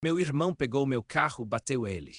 Meu irmão pegou meu carro, bateu ele.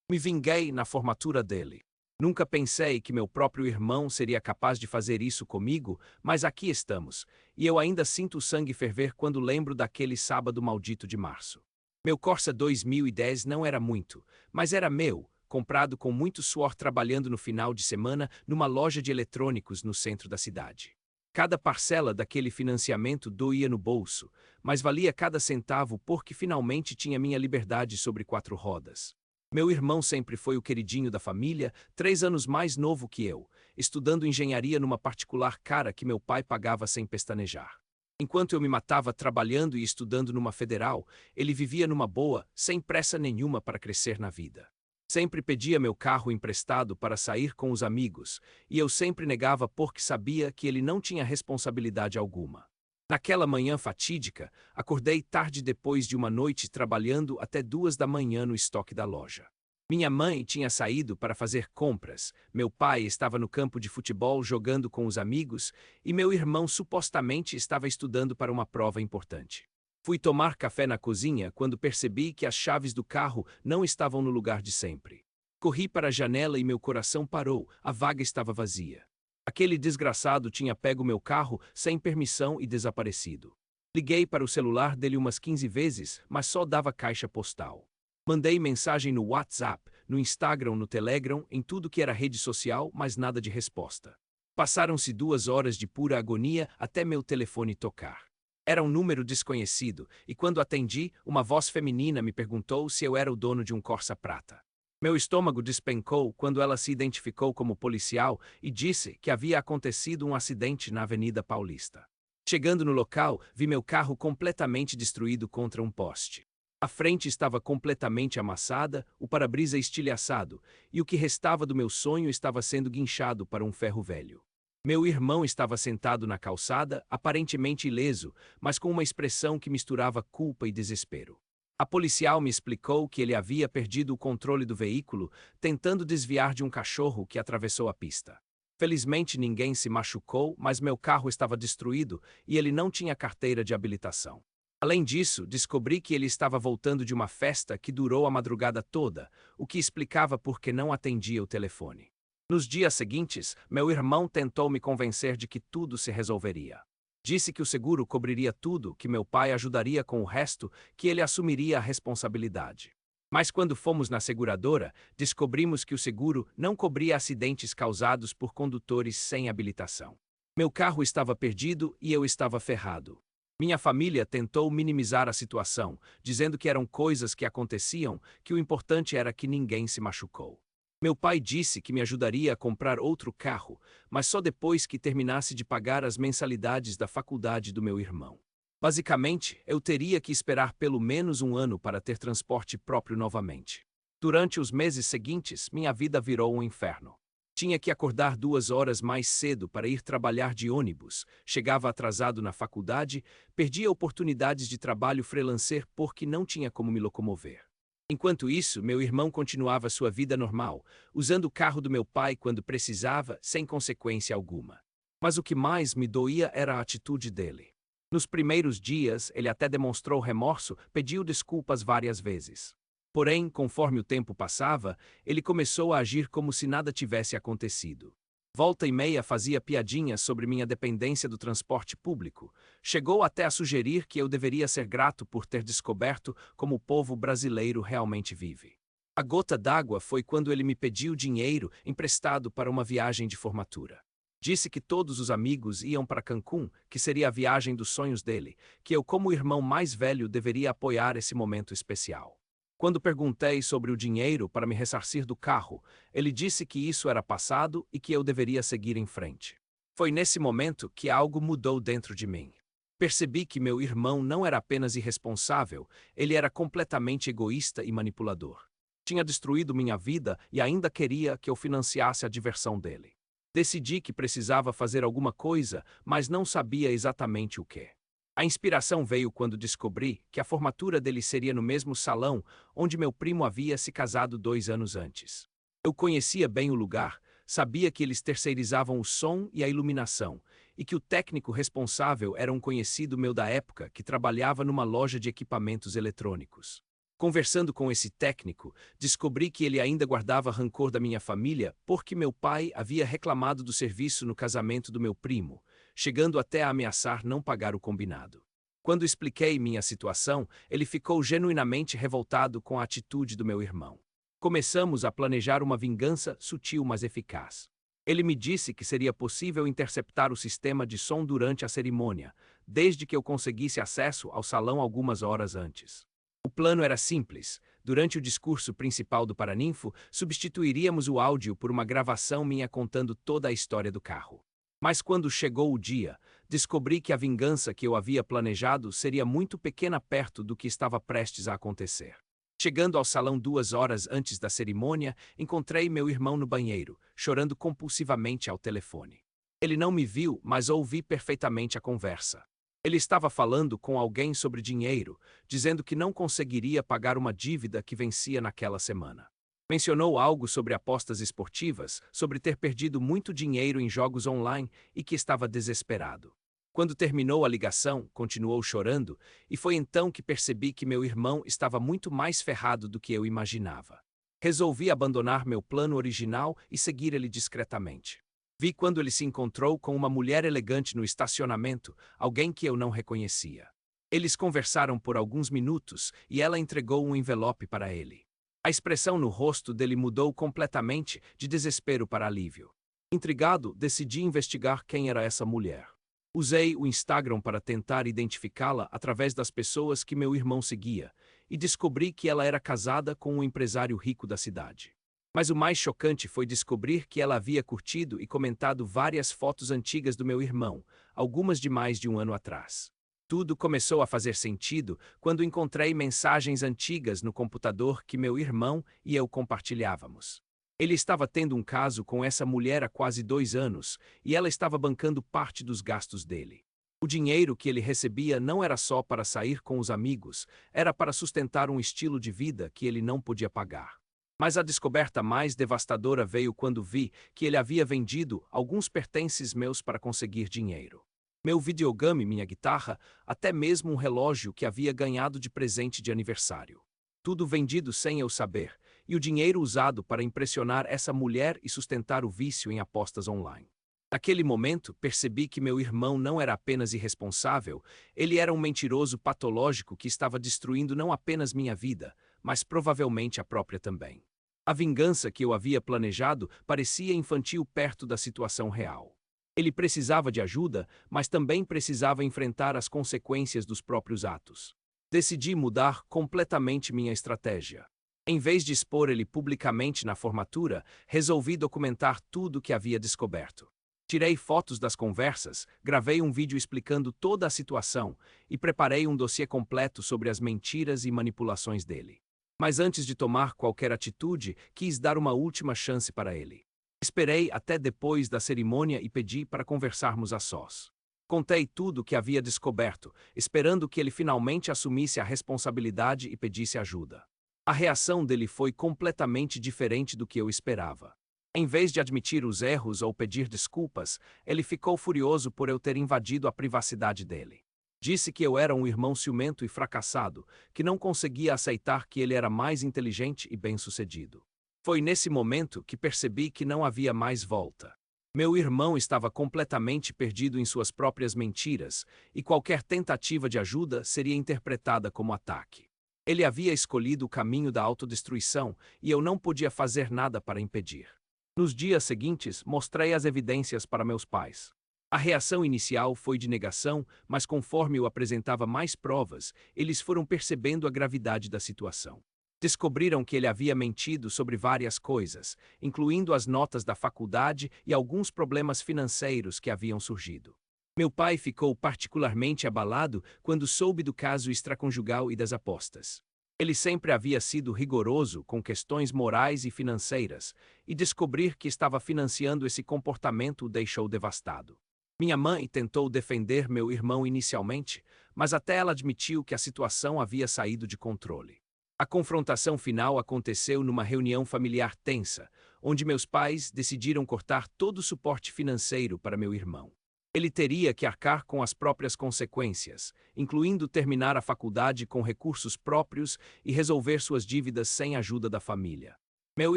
Me vinguei na formatura dele. Nunca pensei que meu próprio irmão seria capaz de fazer isso comigo, mas aqui estamos, e eu ainda sinto o sangue ferver quando lembro daquele sábado maldito de março. Meu Corsa 2010 não era muito, mas era meu, comprado com muito suor trabalhando no final de semana numa loja de eletrônicos no centro da cidade. Cada parcela daquele financiamento doía no bolso, mas valia cada centavo porque finalmente tinha minha liberdade sobre quatro rodas. Meu irmão sempre foi o queridinho da família, 3 anos mais novo que eu, estudando engenharia numa particular cara que meu pai pagava sem pestanejar. Enquanto eu me matava trabalhando e estudando numa federal, ele vivia numa boa, sem pressa nenhuma para crescer na vida. Sempre pedia meu carro emprestado para sair com os amigos, e eu sempre negava porque sabia que ele não tinha responsabilidade alguma. Naquela manhã fatídica, acordei tarde depois de uma noite trabalhando até 2 da manhã no estoque da loja. Minha mãe tinha saído para fazer compras, meu pai estava no campo de futebol jogando com os amigos e meu irmão supostamente estava estudando para uma prova importante. Fui tomar café na cozinha quando percebi que as chaves do carro não estavam no lugar de sempre. Corri para a janela e meu coração parou, a vaga estava vazia. Aquele desgraçado tinha pego meu carro sem permissão e desaparecido. Liguei para o celular dele umas 15 vezes, mas só dava caixa postal. Mandei mensagem no WhatsApp, no Instagram, no Telegram, em tudo que era rede social, mas nada de resposta. Passaram-se 2 horas de pura agonia até meu telefone tocar. Era um número desconhecido, e quando atendi, uma voz feminina me perguntou se eu era o dono de um Corsa prata. Meu estômago despencou quando ela se identificou como policial e disse que havia acontecido um acidente na Avenida Paulista. Chegando no local, vi meu carro completamente destruído contra um poste. A frente estava completamente amassada, o para-brisa estilhaçado, e o que restava do meu sonho estava sendo guinchado para um ferro velho. Meu irmão estava sentado na calçada, aparentemente ileso, mas com uma expressão que misturava culpa e desespero. A policial me explicou que ele havia perdido o controle do veículo, tentando desviar de um cachorro que atravessou a pista. Felizmente ninguém se machucou, mas meu carro estava destruído e ele não tinha carteira de habilitação. Além disso, descobri que ele estava voltando de uma festa que durou a madrugada toda, o que explicava por que não atendia o telefone. Nos dias seguintes, meu irmão tentou me convencer de que tudo se resolveria. Disse que o seguro cobriria tudo, que meu pai ajudaria com o resto, que ele assumiria a responsabilidade. Mas quando fomos na seguradora, descobrimos que o seguro não cobria acidentes causados por condutores sem habilitação. Meu carro estava perdido e eu estava ferrado. Minha família tentou minimizar a situação, dizendo que eram coisas que aconteciam, que o importante era que ninguém se machucou. Meu pai disse que me ajudaria a comprar outro carro, mas só depois que terminasse de pagar as mensalidades da faculdade do meu irmão. Basicamente, eu teria que esperar pelo menos um ano para ter transporte próprio novamente. Durante os meses seguintes, minha vida virou um inferno. Tinha que acordar 2 horas mais cedo para ir trabalhar de ônibus, chegava atrasado na faculdade, perdia oportunidades de trabalho freelancer porque não tinha como me locomover. Enquanto isso, meu irmão continuava sua vida normal, usando o carro do meu pai quando precisava, sem consequência alguma. Mas o que mais me doía era a atitude dele. Nos primeiros dias, ele até demonstrou remorso, pediu desculpas várias vezes. Porém, conforme o tempo passava, ele começou a agir como se nada tivesse acontecido. Volta e meia fazia piadinhas sobre minha dependência do transporte público. Chegou até a sugerir que eu deveria ser grato por ter descoberto como o povo brasileiro realmente vive. A gota d'água foi quando ele me pediu dinheiro emprestado para uma viagem de formatura. Disse que todos os amigos iam para Cancún, que seria a viagem dos sonhos dele, que eu, como irmão mais velho, deveria apoiar esse momento especial. Quando perguntei sobre o dinheiro para me ressarcir do carro, ele disse que isso era passado e que eu deveria seguir em frente. Foi nesse momento que algo mudou dentro de mim. Percebi que meu irmão não era apenas irresponsável, ele era completamente egoísta e manipulador. Tinha destruído minha vida e ainda queria que eu financiasse a diversão dele. Decidi que precisava fazer alguma coisa, mas não sabia exatamente o que. A inspiração veio quando descobri que a formatura dele seria no mesmo salão onde meu primo havia se casado 2 anos antes. Eu conhecia bem o lugar, sabia que eles terceirizavam o som e a iluminação, e que o técnico responsável era um conhecido meu da época que trabalhava numa loja de equipamentos eletrônicos. Conversando com esse técnico, descobri que ele ainda guardava rancor da minha família porque meu pai havia reclamado do serviço no casamento do meu primo, chegando até a ameaçar não pagar o combinado. Quando expliquei minha situação, ele ficou genuinamente revoltado com a atitude do meu irmão. Começamos a planejar uma vingança sutil mas eficaz. Ele me disse que seria possível interceptar o sistema de som durante a cerimônia, desde que eu conseguisse acesso ao salão algumas horas antes. O plano era simples. Durante o discurso principal do paraninfo, substituiríamos o áudio por uma gravação minha contando toda a história do carro. Mas quando chegou o dia, descobri que a vingança que eu havia planejado seria muito pequena perto do que estava prestes a acontecer. Chegando ao salão 2 horas antes da cerimônia, encontrei meu irmão no banheiro, chorando compulsivamente ao telefone. Ele não me viu, mas ouvi perfeitamente a conversa. Ele estava falando com alguém sobre dinheiro, dizendo que não conseguiria pagar uma dívida que vencia naquela semana. Mencionou algo sobre apostas esportivas, sobre ter perdido muito dinheiro em jogos online e que estava desesperado. Quando terminou a ligação, continuou chorando, e foi então que percebi que meu irmão estava muito mais ferrado do que eu imaginava. Resolvi abandonar meu plano original e seguir ele discretamente. Vi quando ele se encontrou com uma mulher elegante no estacionamento, alguém que eu não reconhecia. Eles conversaram por alguns minutos e ela entregou um envelope para ele. A expressão no rosto dele mudou completamente, de desespero para alívio. Intrigado, decidi investigar quem era essa mulher. Usei o Instagram para tentar identificá-la através das pessoas que meu irmão seguia, e descobri que ela era casada com um empresário rico da cidade. Mas o mais chocante foi descobrir que ela havia curtido e comentado várias fotos antigas do meu irmão, algumas de mais de um ano atrás. Tudo começou a fazer sentido quando encontrei mensagens antigas no computador que meu irmão e eu compartilhávamos. Ele estava tendo um caso com essa mulher há quase 2 anos e ela estava bancando parte dos gastos dele. O dinheiro que ele recebia não era só para sair com os amigos, era para sustentar um estilo de vida que ele não podia pagar. Mas a descoberta mais devastadora veio quando vi que ele havia vendido alguns pertences meus para conseguir dinheiro. Meu videogame, minha guitarra, até mesmo um relógio que havia ganhado de presente de aniversário. Tudo vendido sem eu saber, e o dinheiro usado para impressionar essa mulher e sustentar o vício em apostas online. Naquele momento, percebi que meu irmão não era apenas irresponsável, ele era um mentiroso patológico que estava destruindo não apenas minha vida, mas provavelmente a própria também. A vingança que eu havia planejado parecia infantil perto da situação real. Ele precisava de ajuda, mas também precisava enfrentar as consequências dos próprios atos. Decidi mudar completamente minha estratégia. Em vez de expor ele publicamente na formatura, resolvi documentar tudo o que havia descoberto. Tirei fotos das conversas, gravei um vídeo explicando toda a situação e preparei um dossiê completo sobre as mentiras e manipulações dele. Mas antes de tomar qualquer atitude, quis dar uma última chance para ele. Esperei até depois da cerimônia e pedi para conversarmos a sós. Contei tudo o que havia descoberto, esperando que ele finalmente assumisse a responsabilidade e pedisse ajuda. A reação dele foi completamente diferente do que eu esperava. Em vez de admitir os erros ou pedir desculpas, ele ficou furioso por eu ter invadido a privacidade dele. Disse que eu era um irmão ciumento e fracassado, que não conseguia aceitar que ele era mais inteligente e bem-sucedido. Foi nesse momento que percebi que não havia mais volta. Meu irmão estava completamente perdido em suas próprias mentiras, e qualquer tentativa de ajuda seria interpretada como ataque. Ele havia escolhido o caminho da autodestruição, e eu não podia fazer nada para impedir. Nos dias seguintes, mostrei as evidências para meus pais. A reação inicial foi de negação, mas conforme eu apresentava mais provas, eles foram percebendo a gravidade da situação. Descobriram que ele havia mentido sobre várias coisas, incluindo as notas da faculdade e alguns problemas financeiros que haviam surgido. Meu pai ficou particularmente abalado quando soube do caso extraconjugal e das apostas. Ele sempre havia sido rigoroso com questões morais e financeiras, e descobrir que estava financiando esse comportamento o deixou devastado. Minha mãe tentou defender meu irmão inicialmente, mas até ela admitiu que a situação havia saído de controle. A confrontação final aconteceu numa reunião familiar tensa, onde meus pais decidiram cortar todo o suporte financeiro para meu irmão. Ele teria que arcar com as próprias consequências, incluindo terminar a faculdade com recursos próprios e resolver suas dívidas sem a ajuda da família. Meu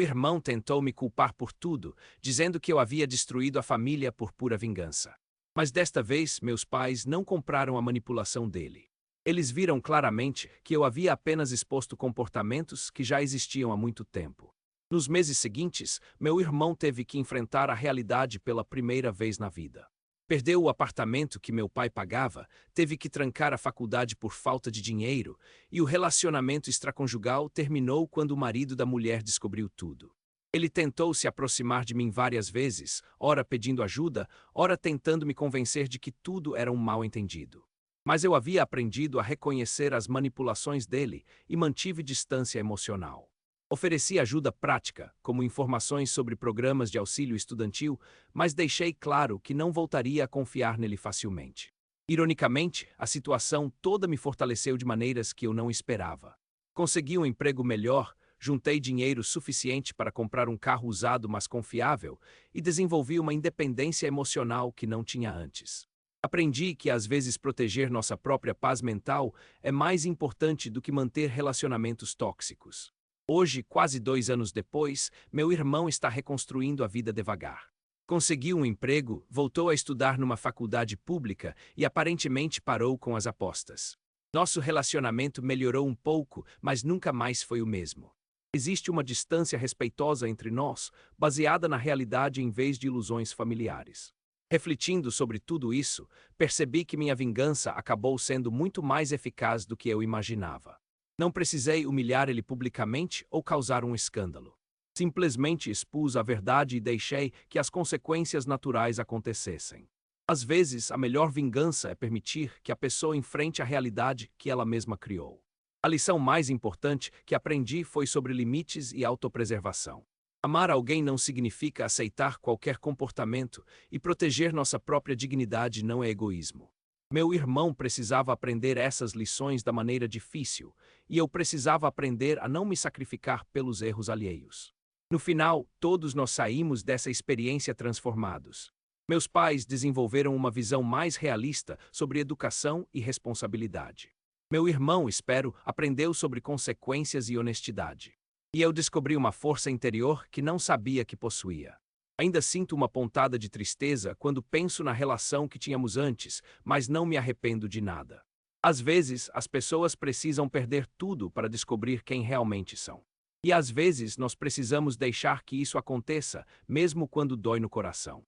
irmão tentou me culpar por tudo, dizendo que eu havia destruído a família por pura vingança. Mas desta vez, meus pais não compraram a manipulação dele. Eles viram claramente que eu havia apenas exposto comportamentos que já existiam há muito tempo. Nos meses seguintes, meu irmão teve que enfrentar a realidade pela primeira vez na vida. Perdeu o apartamento que meu pai pagava, teve que trancar a faculdade por falta de dinheiro, e o relacionamento extraconjugal terminou quando o marido da mulher descobriu tudo. Ele tentou se aproximar de mim várias vezes, ora pedindo ajuda, ora tentando me convencer de que tudo era um mal-entendido. Mas eu havia aprendido a reconhecer as manipulações dele e mantive distância emocional. Ofereci ajuda prática, como informações sobre programas de auxílio estudantil, mas deixei claro que não voltaria a confiar nele facilmente. Ironicamente, a situação toda me fortaleceu de maneiras que eu não esperava. Consegui um emprego melhor, juntei dinheiro suficiente para comprar um carro usado mas confiável e desenvolvi uma independência emocional que não tinha antes. Aprendi que às vezes proteger nossa própria paz mental é mais importante do que manter relacionamentos tóxicos. Hoje, quase 2 anos depois, meu irmão está reconstruindo a vida devagar. Conseguiu um emprego, voltou a estudar numa faculdade pública e aparentemente parou com as apostas. Nosso relacionamento melhorou um pouco, mas nunca mais foi o mesmo. Existe uma distância respeitosa entre nós, baseada na realidade em vez de ilusões familiares. Refletindo sobre tudo isso, percebi que minha vingança acabou sendo muito mais eficaz do que eu imaginava. Não precisei humilhar ele publicamente ou causar um escândalo. Simplesmente expus a verdade e deixei que as consequências naturais acontecessem. Às vezes, a melhor vingança é permitir que a pessoa enfrente a realidade que ela mesma criou. A lição mais importante que aprendi foi sobre limites e autopreservação. Amar alguém não significa aceitar qualquer comportamento e proteger nossa própria dignidade não é egoísmo. Meu irmão precisava aprender essas lições da maneira difícil, e eu precisava aprender a não me sacrificar pelos erros alheios. No final, todos nós saímos dessa experiência transformados. Meus pais desenvolveram uma visão mais realista sobre educação e responsabilidade. Meu irmão, espero, aprendeu sobre consequências e honestidade. E eu descobri uma força interior que não sabia que possuía. Ainda sinto uma pontada de tristeza quando penso na relação que tínhamos antes, mas não me arrependo de nada. Às vezes, as pessoas precisam perder tudo para descobrir quem realmente são. E às vezes nós precisamos deixar que isso aconteça, mesmo quando dói no coração.